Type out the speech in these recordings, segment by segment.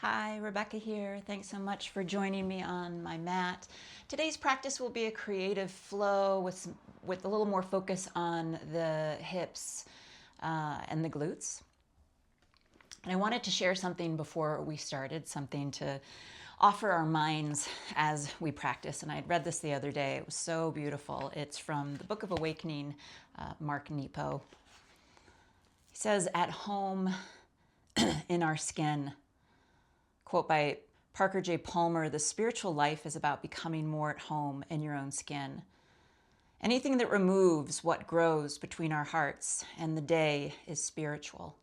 Hi, Rebecca here. Thanks so much for joining me on my mat. Today's practice will be a creative flow with a little more focus on the hips and the glutes. And I wanted to share something before we started, something to offer our minds as we practice. And I had read this the other day. It was so beautiful. It's from the Book of Awakening, Mark Nepo. He says, "At home in our skin." Quote by Parker J. Palmer, "The spiritual life is about becoming more at home in your own skin. Anything that removes what grows between our hearts and the day is spiritual.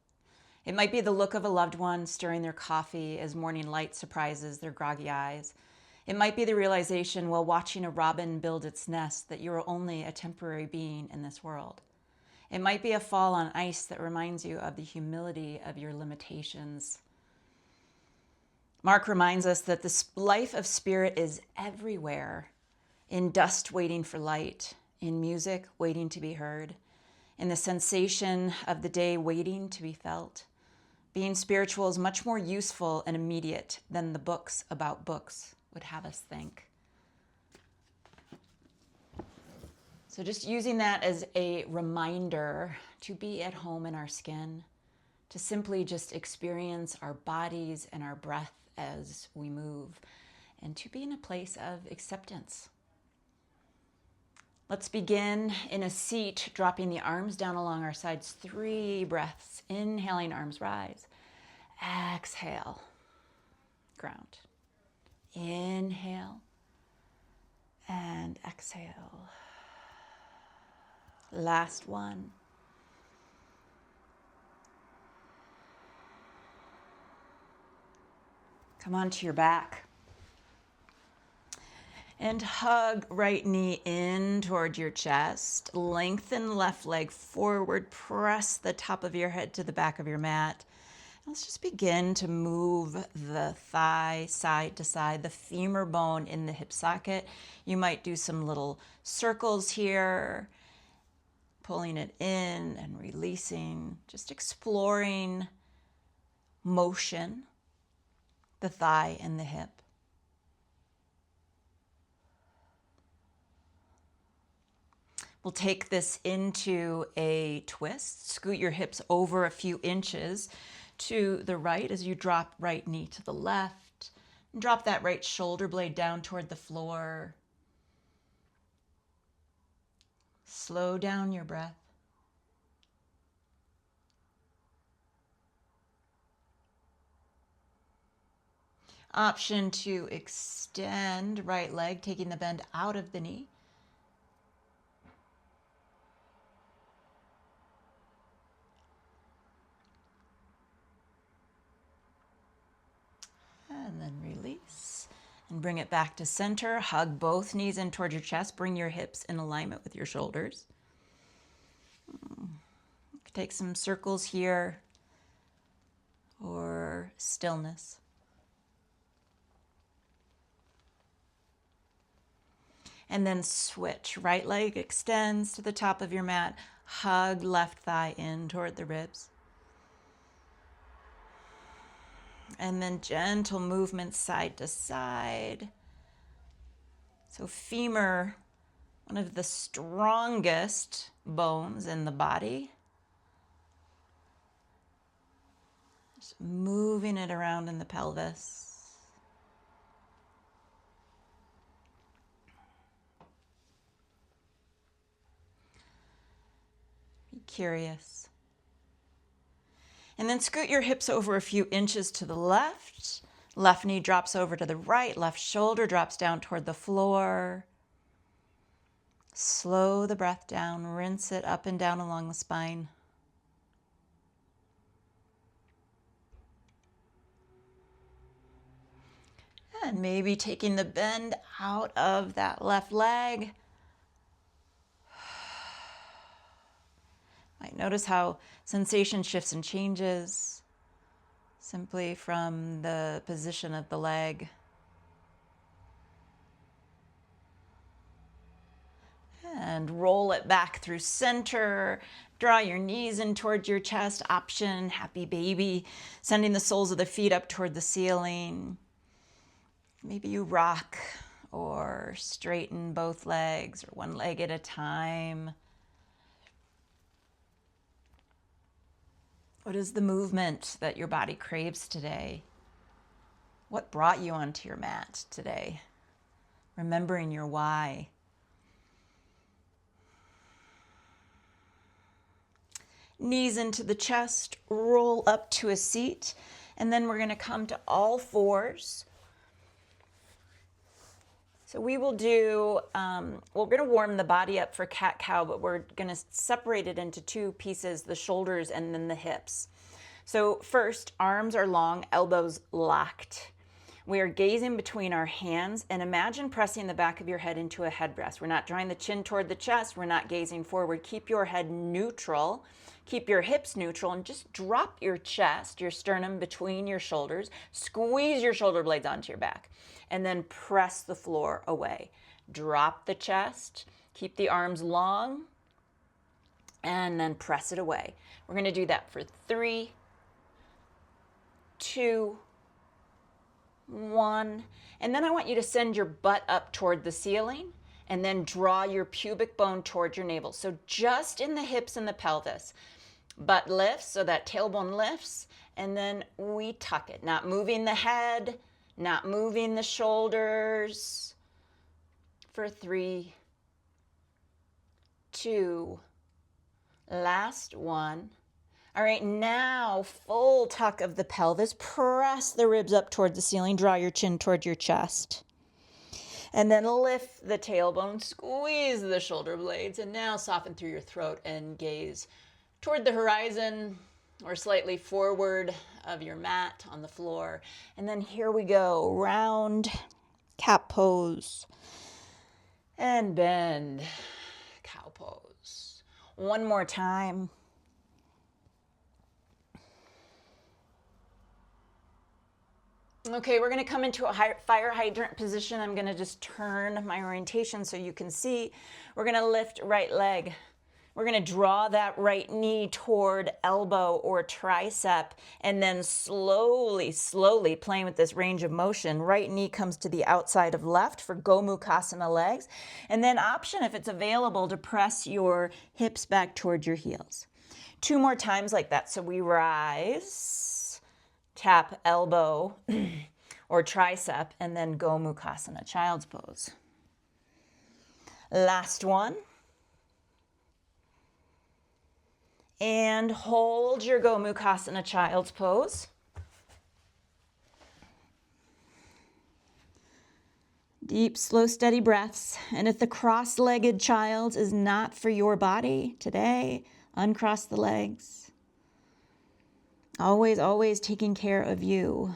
It might be the look of a loved one stirring their coffee as morning light surprises their groggy eyes. It might be the realization while watching a robin build its nest that you are only a temporary being in this world. It might be a fall on ice that reminds you of the humility of your limitations." Mark reminds us that the life of spirit is everywhere, in dust waiting for light, in music waiting to be heard, in the sensation of the day waiting to be felt. Being spiritual is much more useful and immediate than the books about books would have us think. So just using that as a reminder to be at home in our skin, to simply just experience our bodies and our breath as we move, and to be in a place of acceptance. Let's begin in a seat, dropping the arms down along our sides. 3 breaths. Inhaling, arms rise. Exhale, ground. Inhale and exhale. Last one. Come onto your back. And hug right knee in toward your chest. Lengthen left leg forward. Press the top of your head to the back of your mat. Let's just begin to move the thigh side to side, the femur bone in the hip socket. You might do some little circles here, pulling it in and releasing, just exploring motion, the thigh and the hip. We'll take this into a twist. Scoot your hips over a few inches to the right as you drop right knee to the left. And drop that right shoulder blade down toward the floor. Slow down your breath. Option to extend right leg, taking the bend out of the knee. And then release and bring it back to center. Hug both knees in toward your chest. Bring your hips in alignment with your shoulders. Take some circles here or stillness. And then switch. Right leg extends to the top of your mat. Hug left thigh in toward the ribs. And then gentle movement side to side. So femur, one of the strongest bones in the body. Just moving it around in the pelvis. Be curious. And then scoot your hips over a few inches to the left. Left knee drops over to the right. Left shoulder drops down toward the floor. Slow the breath down. Rinse it up and down along the spine. And maybe taking the bend out of that left leg. Might notice how sensation shifts and changes simply from the position of the leg. And roll it back through center. Draw your knees in towards your chest, option, happy baby, sending the soles of the feet up toward the ceiling. Maybe you rock or straighten both legs or one leg at a time. What is the movement that your body craves today? What brought you onto your mat today? Remembering your why. Knees into the chest, roll up to a seat, and then we're going to come to all fours. So we will do, we're going to warm the body up for cat-cow, but we're going to separate it into two pieces, the shoulders and then the hips. So first, arms are long, elbows locked. We are gazing between our hands, and imagine pressing the back of your head into a headrest. We're not drawing the chin toward the chest. We're not gazing forward. Keep your head neutral. Keep your hips neutral, and just drop your chest, your sternum between your shoulders. Squeeze your shoulder blades onto your back, and then press the floor away. Drop the chest. Keep the arms long, and then press it away. We're going to do that for 3, 2, 1, and then I want you to send your butt up toward the ceiling and then draw your pubic bone toward your navel. So just in the hips and the pelvis. Butt lifts, so that tailbone lifts, and then we tuck it. Not moving the head, not moving the shoulders. For 3, 2, last one. All right, now full tuck of the pelvis. Press the ribs up toward the ceiling. Draw your chin toward your chest. And then lift the tailbone, squeeze the shoulder blades, and now soften through your throat and gaze toward the horizon or slightly forward of your mat on the floor. And then here we go, round cat pose and bend cow pose. One more time. Okay, we're going to come into a fire hydrant position. I'm going to just turn my orientation so you can see. We're going to lift right leg. We're going to draw that right knee toward elbow or tricep, and then slowly, slowly playing with this range of motion. Right knee comes to the outside of left for Gomukhasana legs. And then option, if it's available, to press your hips back towards your heels. 2 more times like that. So we rise, tap elbow or tricep, and then Gomukhasana, child's pose. Last one. And hold your Gomukhasana, child's pose. Deep, slow, steady breaths. And if the cross-legged child is not for your body today, uncross the legs. Always, always taking care of you.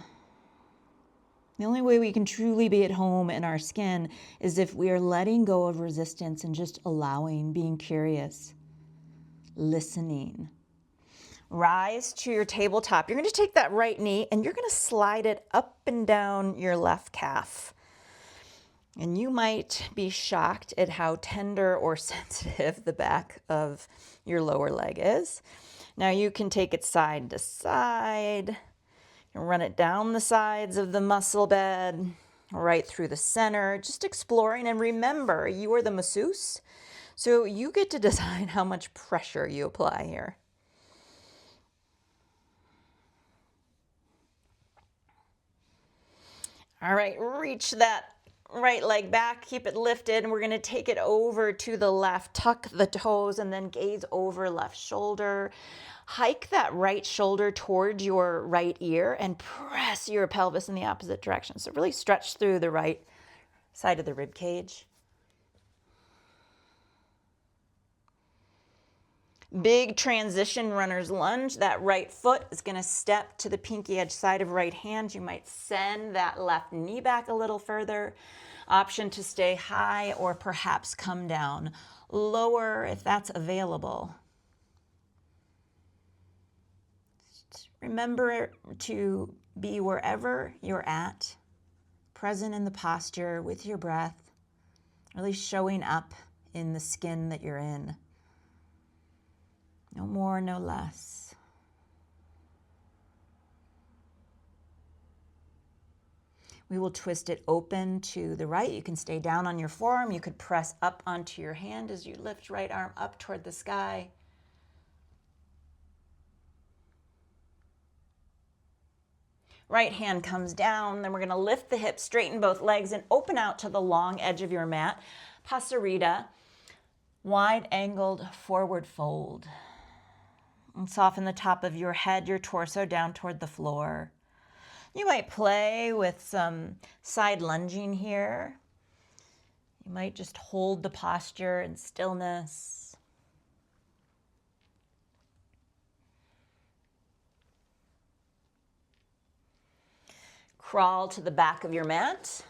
The only way we can truly be at home in our skin is if we are letting go of resistance and just allowing, being curious, listening. Rise to your tabletop. You're going to take that right knee and you're going to slide it up and down your left calf. And you might be shocked at how tender or sensitive the back of your lower leg is. Now you can take it side to side, and run it down the sides of the muscle bed, right through the center, just exploring. And remember, you are the masseuse, so you get to decide how much pressure you apply here. All right, reach that right leg back, keep it lifted, and we're going to take it over to the left. Tuck the toes and then gaze over left shoulder. Hike that right shoulder toward your right ear and press your pelvis in the opposite direction. So really stretch through the right side of the rib cage. Big transition runner's lunge. That right foot is going to step to the pinky edge side of right hand. You might send that left knee back a little further. Option to stay high or perhaps come down lower if that's available. Remember to be wherever you're at, present in the posture with your breath, really showing up in the skin that you're in. No more, no less. We will twist it open to the right. You can stay down on your forearm. You could press up onto your hand as you lift right arm up toward the sky. Right hand comes down. Then we're going to lift the hips, straighten both legs, and open out to the long edge of your mat. Pasarita, wide angled forward fold. And soften the top of your head, your torso down toward the floor. You might play with some side lunging here. You might just hold the posture in stillness. Crawl to the back of your mat.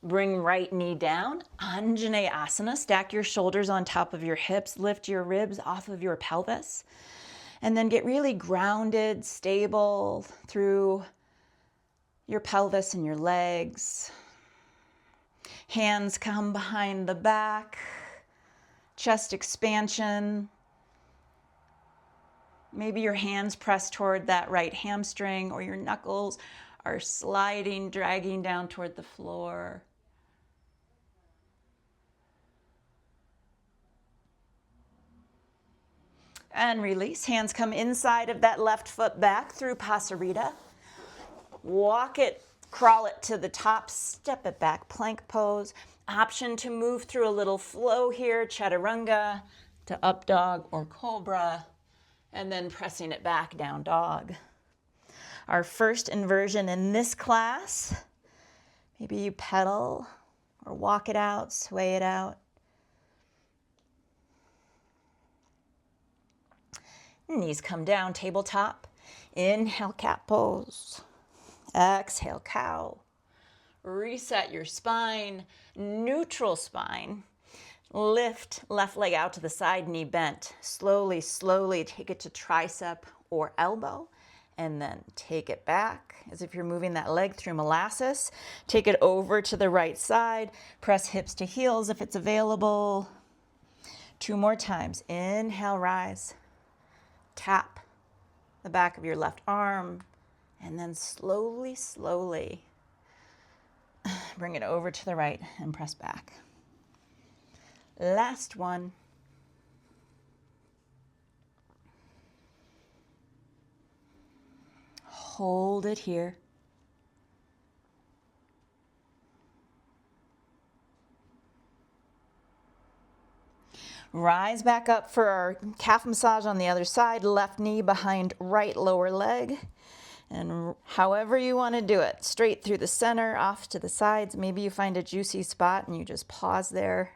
Bring right knee down. Anjaneyasana. Stack your shoulders on top of your hips. Lift your ribs off of your pelvis. And then get really grounded, stable through your pelvis and your legs. Hands come behind the back. Chest expansion. Maybe your hands press toward that right hamstring, or your knuckles are sliding, dragging down toward the floor. And release. Hands come inside of that left foot back through Pasarita. Walk it, crawl it to the top, step it back, plank pose. Option to move through a little flow here, chaturanga to up dog or cobra, and then pressing it back, down dog. Our first inversion in this class, maybe you pedal or walk it out, sway it out. Knees come down, tabletop. Inhale, cat pose. Exhale, cow. Reset your spine, neutral spine. Lift left leg out to the side, knee bent. Slowly, slowly take it to tricep or elbow, and then take it back as if you're moving that leg through molasses. Take it over to the right side. Press hips to heels if it's available. 2 more times. Inhale, rise. Tap the back of your left arm, and then slowly, slowly bring it over to the right and press back. Last one. Hold it here. Rise back up for our calf massage on the other side. Left knee behind right lower leg. And however you want to do it, straight through the center, off to the sides. Maybe you find a juicy spot and you just pause there.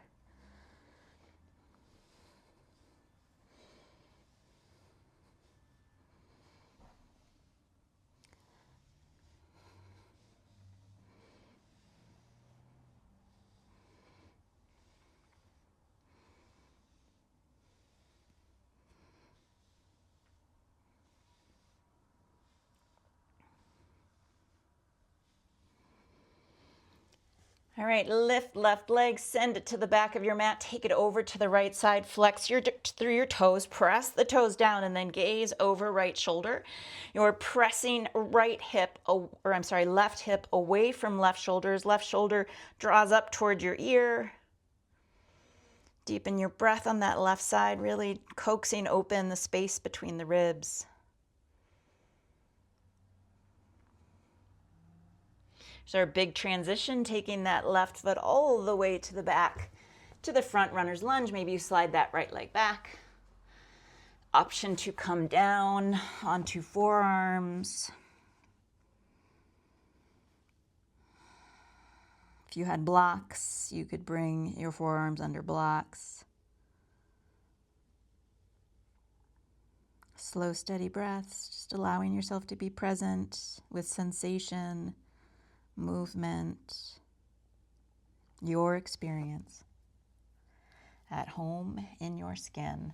All right, lift left leg, send it to the back of your mat, take it over to the right side, flex through your toes, press the toes down, and then gaze over right shoulder. You're pressing left hip away from left shoulders. Left shoulder draws up toward your ear. Deepen your breath on that left side, really coaxing open the space between the ribs. So our big transition, taking that left foot all the way to the back, to the front runner's lunge. Maybe you slide that right leg back. Option to come down onto forearms. If you had blocks, you could bring your forearms under blocks. Slow, steady breaths, just allowing yourself to be present with sensation, movement, your experience at home in your skin.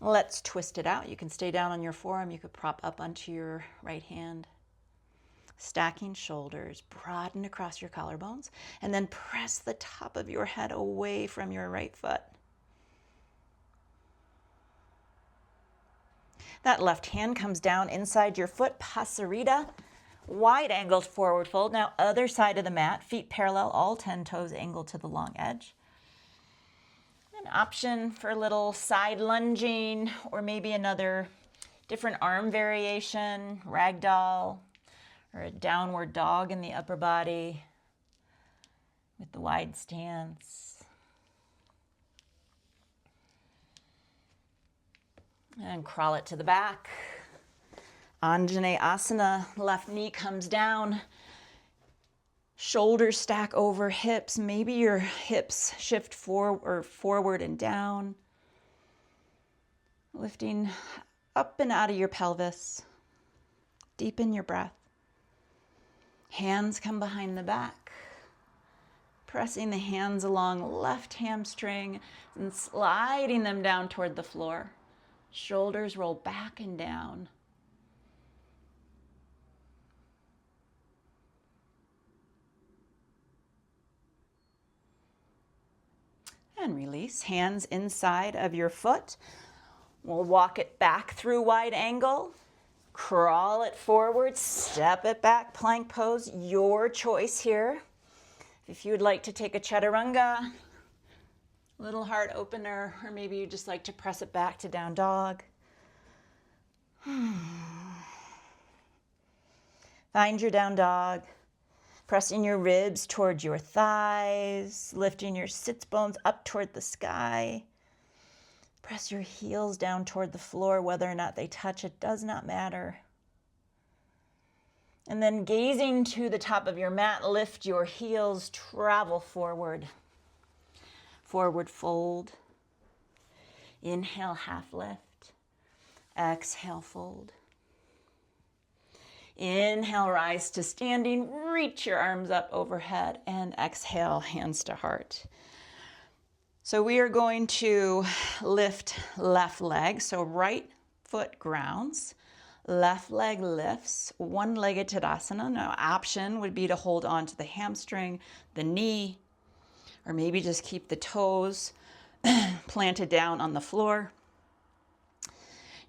Let's twist it out. You can stay down on your forearm. You could prop up onto your right hand. Stacking shoulders, broaden across your collarbones, and then press the top of your head away from your right foot. That left hand comes down inside your foot, pasarita, wide angled forward fold. Now other side of the mat, feet parallel, all 10 toes angled to the long edge. An option for a little side lunging or maybe another different arm variation, ragdoll, or a downward dog in the upper body with the wide stance. And crawl it to the back. Anjaneyasana, left knee comes down. Shoulders stack over hips. Maybe your hips shift forward and down. Lifting up and out of your pelvis. Deepen your breath. Hands come behind the back. Pressing the hands along left hamstring and sliding them down toward the floor. Shoulders roll back and down. And release, hands inside of your foot. We'll walk it back through wide angle. Crawl it forward, step it back, plank pose, your choice here. If you would like to take a chaturanga, little heart opener, or maybe you just like to press it back to down dog. Find your down dog. Pressing your ribs toward your thighs, lifting your sits bones up toward the sky. Press your heels down toward the floor, whether or not they touch, it does not matter. And then gazing to the top of your mat, lift your heels, travel forward. Forward fold. Inhale, half lift. Exhale, fold. Inhale, rise to standing, reach your arms up overhead, and exhale, hands to heart. So we are going to lift left leg. So right foot grounds, left leg lifts, one-legged Tadasana. Now option would be to hold on to the hamstring, the knee, or maybe just keep the toes planted down on the floor.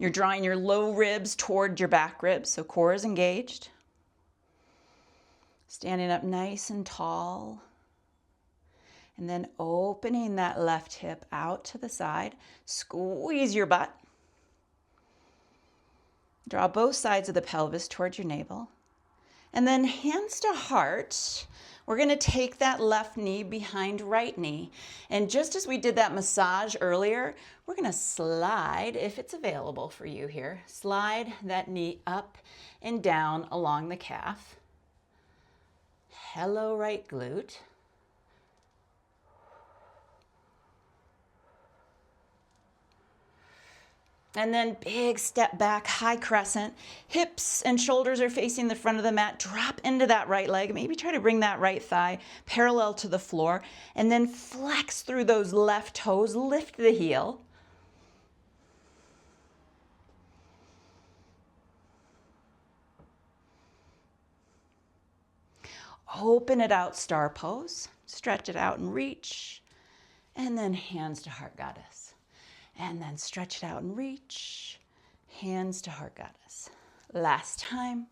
You're drawing your low ribs toward your back ribs, so core is engaged. Standing up nice and tall. And then opening that left hip out to the side. Squeeze your butt. Draw both sides of the pelvis towards your navel. And then hands to heart. We're going to take that left knee behind right knee. And just as we did that massage earlier, we're going to slide, if it's available for you here, slide that knee up and down along the calf. Hello, right glute. And then big step back, high crescent. Hips and shoulders are facing the front of the mat. Drop into that right leg. Maybe try to bring that right thigh parallel to the floor. And then flex through those left toes. Lift the heel. Open it out, star pose. Stretch it out and reach. And then hands to heart goddess. And then stretch it out and reach. Hands to heart goddess. Last time.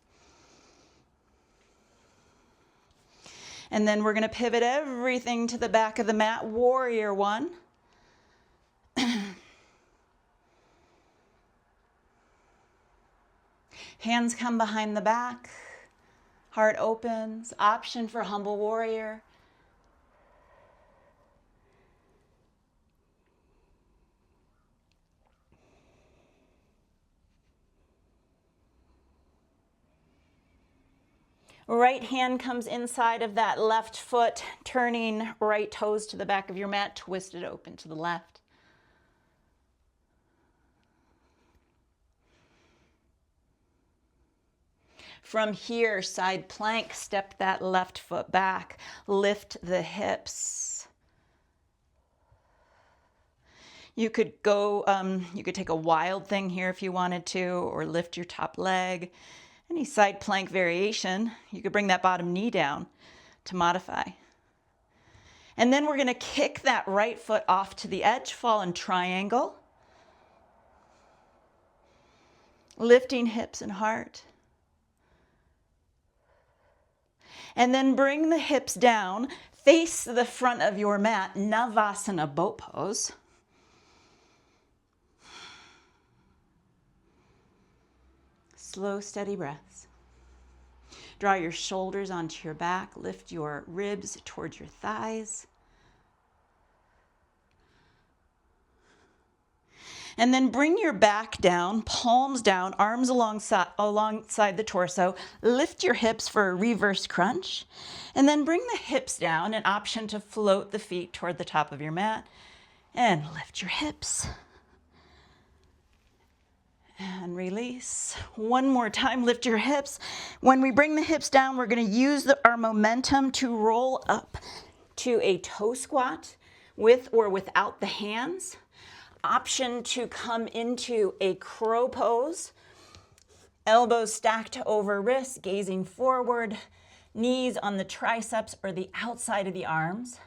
And then we're going to pivot everything to the back of the mat. Warrior one. Hands come behind the back. Heart opens. Option for humble warrior. Right hand comes inside of that left foot, turning right toes to the back of your mat, twist it open to the left. From here, side plank, step that left foot back, lift the hips. You could go, you could take a wild thing here if you wanted to, or lift your top leg. Any side plank variation, you could bring that bottom knee down to modify. And then we're going to kick that right foot off to the edge, fall in triangle. lifting hips and heart. And then bring the hips down, face the front of your mat, Navasana boat pose. Slow, steady breaths. Draw your shoulders onto your back, lift your ribs towards your thighs. And then bring your back down, palms down, arms alongside the torso. Lift your hips for a reverse crunch. And then bring the hips down, an option to float the feet toward the top of your mat. And lift your hips. And release. One more time, lift your hips. When we bring the hips down, we're going to use our momentum to roll up to a toe squat with or without the hands. Option to come into a crow pose. Elbows stacked over wrists, gazing forward, knees on the triceps or the outside of the arms.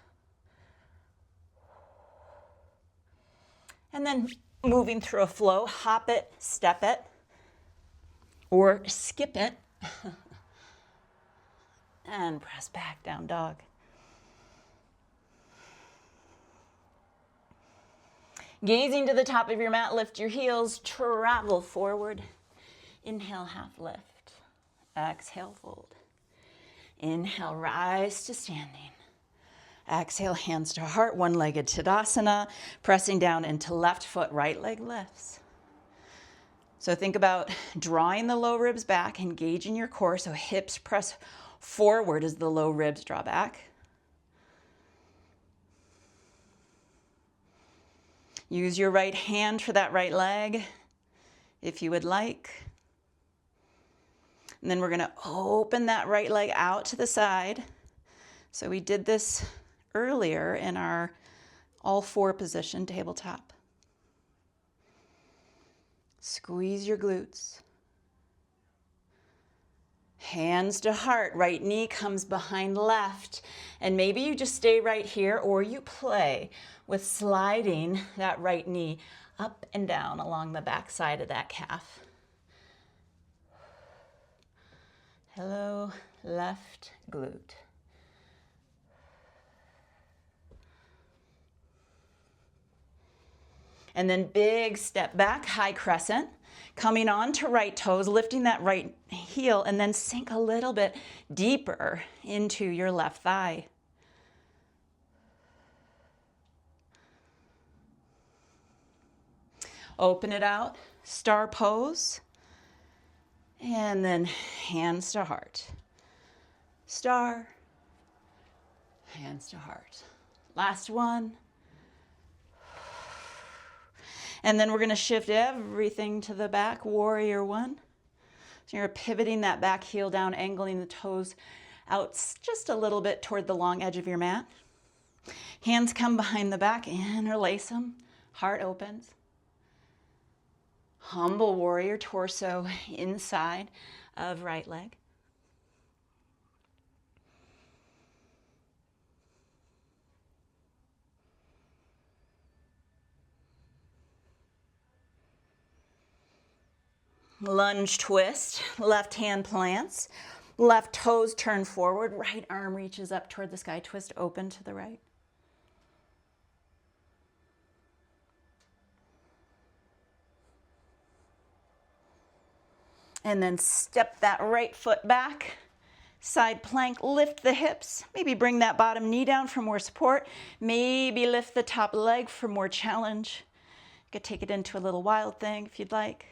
And then moving through a flow, hop it, step it, or skip it. And press back, down dog. Gazing to the top of your mat, lift your heels, travel forward. Inhale, half lift. Exhale, fold. Inhale, rise to standing. Exhale, hands to heart, one-legged Tadasana, pressing down into left foot, right leg lifts. So think about drawing the low ribs back, engaging your core, so hips press forward as the low ribs draw back. Use your right hand for that right leg, if you would like. And then we're going to open that right leg out to the side. So we did this earlier in our all four position tabletop. Squeeze your glutes. Hands to heart, right knee comes behind left. And maybe you just stay right here or you play with sliding that right knee up and down along the back side of that calf. Hello, left glute. And then big step back, high crescent. Coming on to right toes, lifting that right heel, and then sink a little bit deeper into your left thigh. Open it out, star pose, and then hands to heart. Star, hands to heart. Last one. And then we're going to shift everything to the back, warrior one. So you're pivoting that back heel down, angling the toes out just a little bit toward the long edge of your mat. Hands come behind the back, interlace them, heart opens. Humble warrior, torso inside of right leg. Lunge twist, left hand plants, left toes turn forward, right arm reaches up toward the sky, twist open to the right. And then step that right foot back, side plank, lift the hips, maybe bring that bottom knee down for more support, maybe lift the top leg for more challenge. You could take it into a little wild thing if you'd like.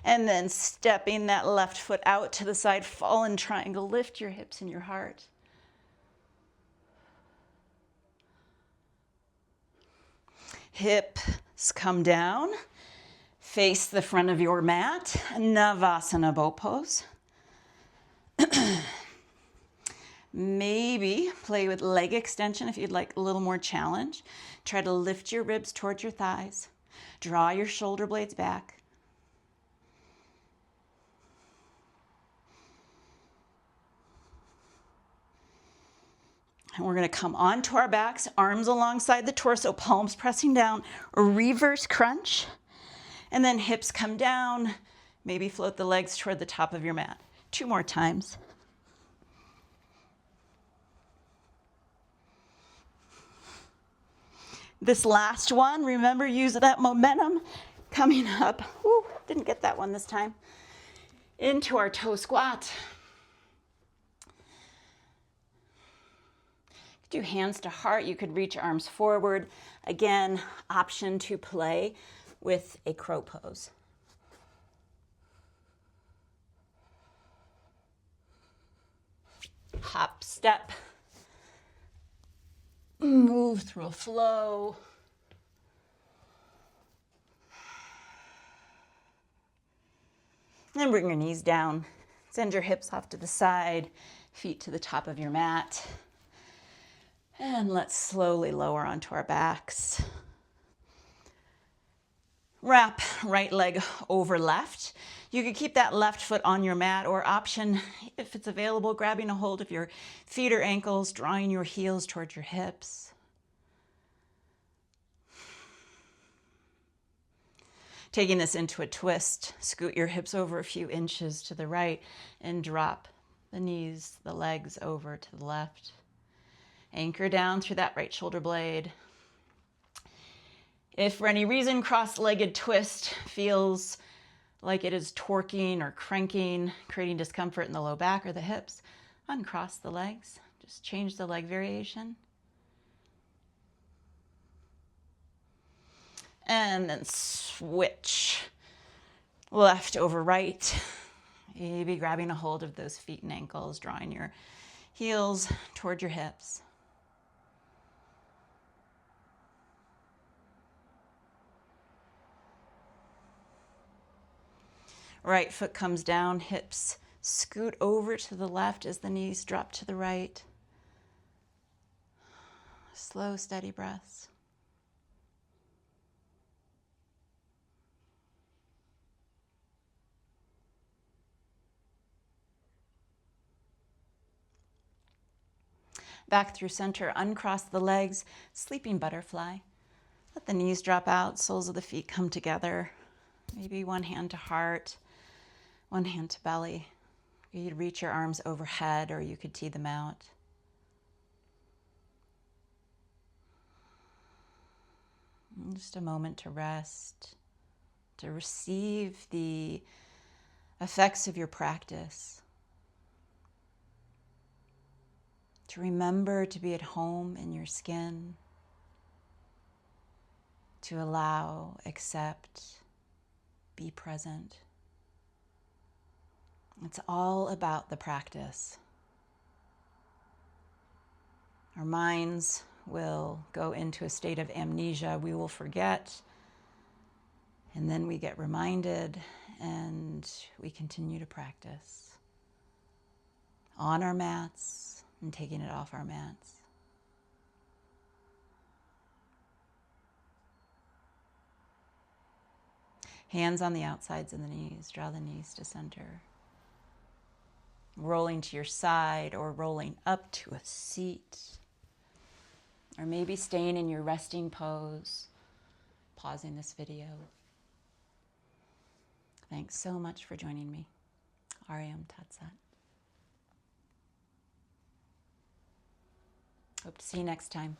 And then stepping that left foot out to the side, fallen triangle, lift your hips and your heart. Hips come down, face the front of your mat, Navasana boat pose. Maybe play with leg extension if you'd like a little more challenge. Try to lift your ribs towards your thighs. Draw your shoulder blades back. And we're going to come onto our backs, arms alongside the torso, palms pressing down, reverse crunch, and then hips come down. Maybe float the legs toward the top of your mat. 2 more times. This last one, remember, use that momentum coming up. Woo, didn't get that one this time. Into our toe squat. Do hands to heart. You could reach arms forward. Again, option to play with a crow pose. Hop, step. Move through a flow. Then bring your knees down. Send your hips off to the side, feet to the top of your mat. And let's slowly lower onto our backs. Wrap right leg over left. You could keep that left foot on your mat, or option, if it's available, grabbing a hold of your feet or ankles, drawing your heels towards your hips. Taking this into a twist, scoot your hips over a few inches to the right and drop the knees, the legs over to the left. Anchor down through that right shoulder blade. If for any reason cross-legged twist feels like it is torquing or cranking, creating discomfort in the low back or the hips, uncross the legs. Just change the leg variation. And then switch. Left over right. Maybe grabbing a hold of those feet and ankles, drawing your heels toward your hips. Right foot comes down, hips scoot over to the left as the knees drop to the right. Slow, steady breaths. Back through center, uncross the legs, sleeping butterfly. Let the knees drop out, soles of the feet come together. Maybe one hand to heart, one hand to belly. You'd reach your arms overhead, or you could tee them out. And just a moment to rest, to receive the effects of your practice. To remember to be at home in your skin. To allow, accept, be present. It's all about the practice. Our minds will go into a state of amnesia. We will forget, and then we get reminded, and we continue to practice on our mats and taking it off our mats. Hands on the outsides of the knees. Draw the knees to center. Rolling to your side or rolling up to a seat. Or maybe staying in your resting pose. Pausing this video. Thanks so much for joining me. Ariam Tat Sat. Hope to see you next time.